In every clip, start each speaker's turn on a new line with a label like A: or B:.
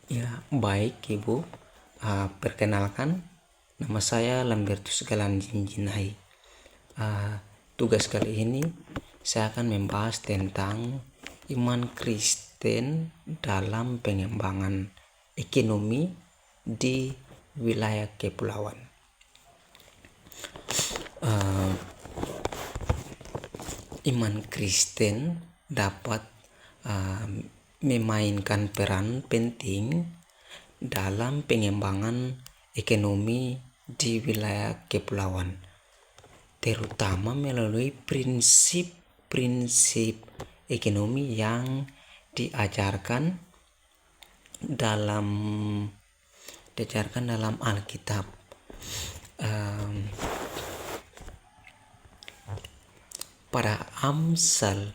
A: Ya, baik Ibu. Perkenalkan, nama saya Lambertus Galan Jinjinai. Tugas kali ini saya akan membahas tentang iman Kristen dalam pengembangan ekonomi di wilayah kepulauan. Iman Kristen dapat memainkan peran penting dalam pengembangan ekonomi di wilayah kepulauan, terutama melalui prinsip-prinsip ekonomi yang diajarkan dalam Alkitab. Pada Amsal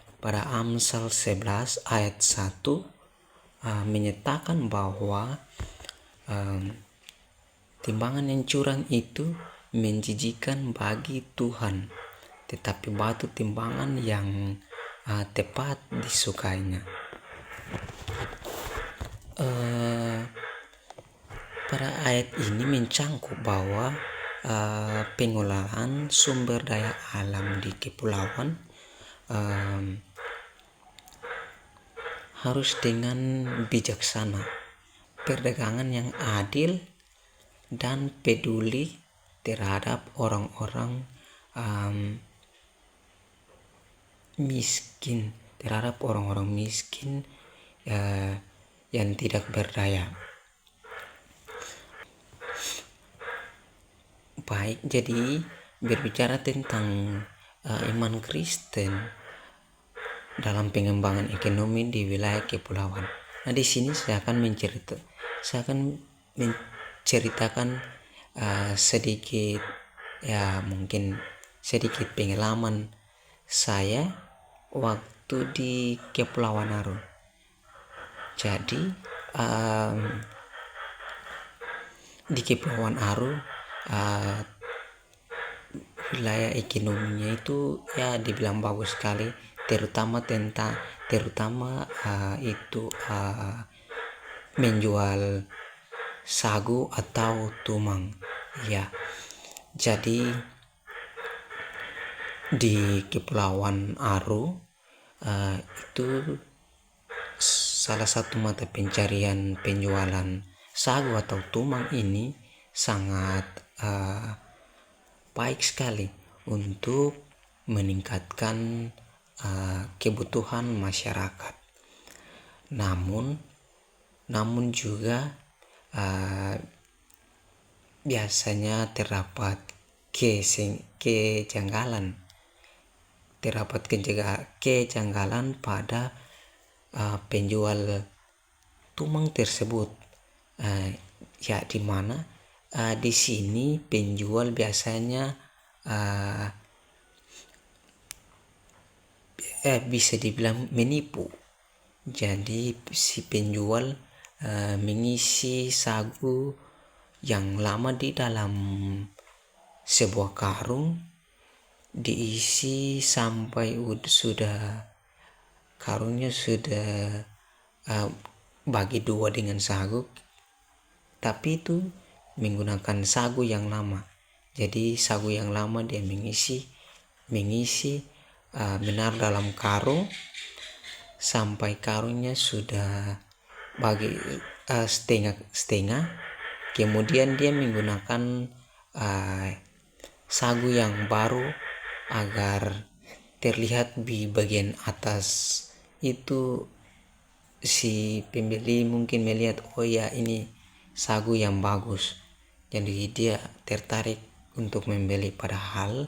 A: 11 ayat 1 menyatakan bahwa timbangan yang curang itu menjijikan bagi Tuhan, tetapi batu timbangan yang tepat disukainya. Pada ayat ini mencangkup bahwa pengelolaan sumber daya alam di kepulauan harus dengan bijaksana, perdagangan yang adil dan peduli terhadap orang-orang miskin, yang tidak berdaya. Baik, jadi berbicara tentang iman Kristen dalam pengembangan ekonomi di wilayah kepulauan. Nah, di sini saya akan menceritakan sedikit pengalaman saya waktu di Kepulauan Aru. Jadi di Kepulauan Aru wilayah ekonominya itu ya dibilang bagus sekali, terutama menjual sagu atau tumang. Ya, jadi di Kepulauan Aru itu salah satu mata pencarian penjualan sagu atau tumang ini sangat baik sekali untuk meningkatkan kebutuhan masyarakat. Namun juga biasanya terdapat kejanggalan pada penjual tumang tersebut, di mana di sini penjual biasanya bisa dibilang menipu. Jadi si penjual mengisi sagu yang lama di dalam sebuah karung, diisi sampai karungnya sudah bagi dua dengan sagu, tapi itu menggunakan sagu yang lama. Jadi sagu yang lama dia mengisi benar dalam karung sampai karungnya sudah bagi setengah. Kemudian dia menggunakan sagu yang baru agar terlihat di bagian atas itu si pembeli mungkin melihat, oh ya ini sagu yang bagus, jadi dia tertarik untuk membeli, padahal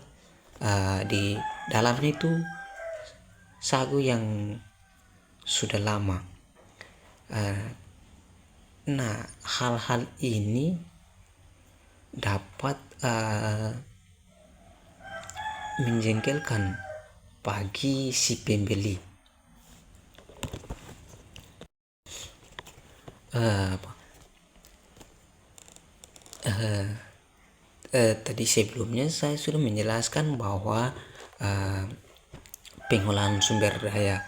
A: di dalamnya itu sagu yang sudah lama. Nah, hal-hal ini dapat menjengkelkan bagi si pembeli. Tadi sebelumnya saya sudah menjelaskan bahwa pengolahan sumber daya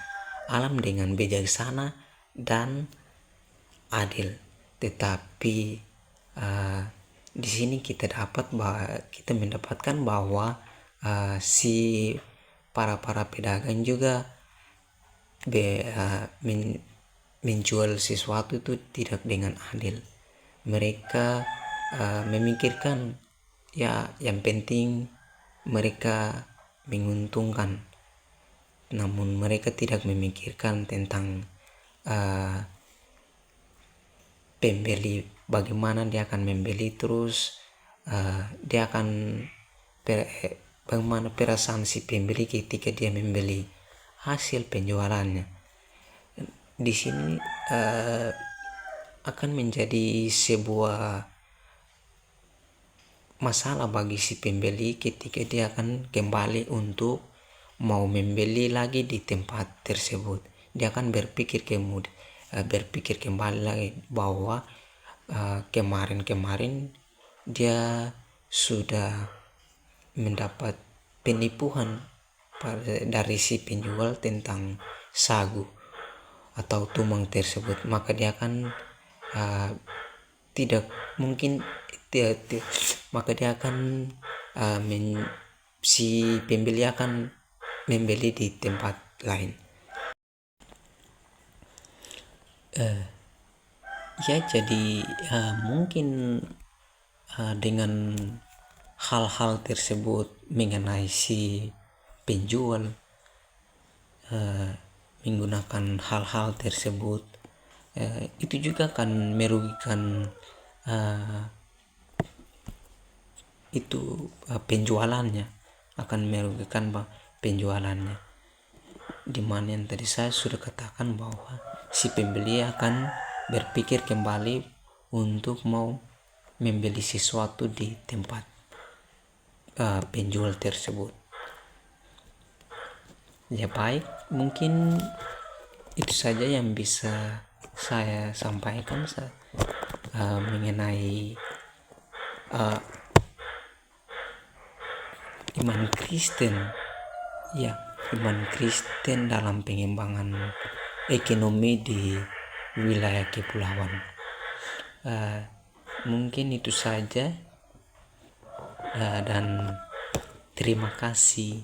A: alam dengan bijaksana dan adil. tetapi di sini kita mendapatkan bahwa si para pedagang juga menjual sesuatu itu tidak dengan adil. Mereka memikirkan ya yang penting mereka menguntungkan, namun mereka tidak memikirkan tentang pembeli, bagaimana dia akan membeli, terus dia akan bagaimana perasaan si pembeli ketika dia membeli hasil penjualannya. Di sini akan menjadi sebuah masalah bagi si pembeli ketika dia akan kembali untuk mau membeli lagi di tempat tersebut. Dia akan berpikir kembali lagi bahwa kemarin dia sudah mendapat penipuan dari si penjual tentang sagu atau tumang tersebut, maka dia akan si pembeli akan membeli di tempat lain. Ya, jadi mungkin dengan hal-hal tersebut mengenai si penjual menggunakan hal-hal tersebut, itu juga akan merugikan penjualannya, akan merugikan penjualannya, dimana yang tadi saya sudah katakan bahwa si pembeli akan berpikir kembali untuk mau membeli sesuatu di tempat penjual tersebut. Ya baik, mungkin itu saja yang bisa saya sampaikan mengenai iman Kristen. Ya, iman Kristen dalam pengembangan ekonomi di wilayah kepulauan. Mungkin itu saja, dan terima kasih.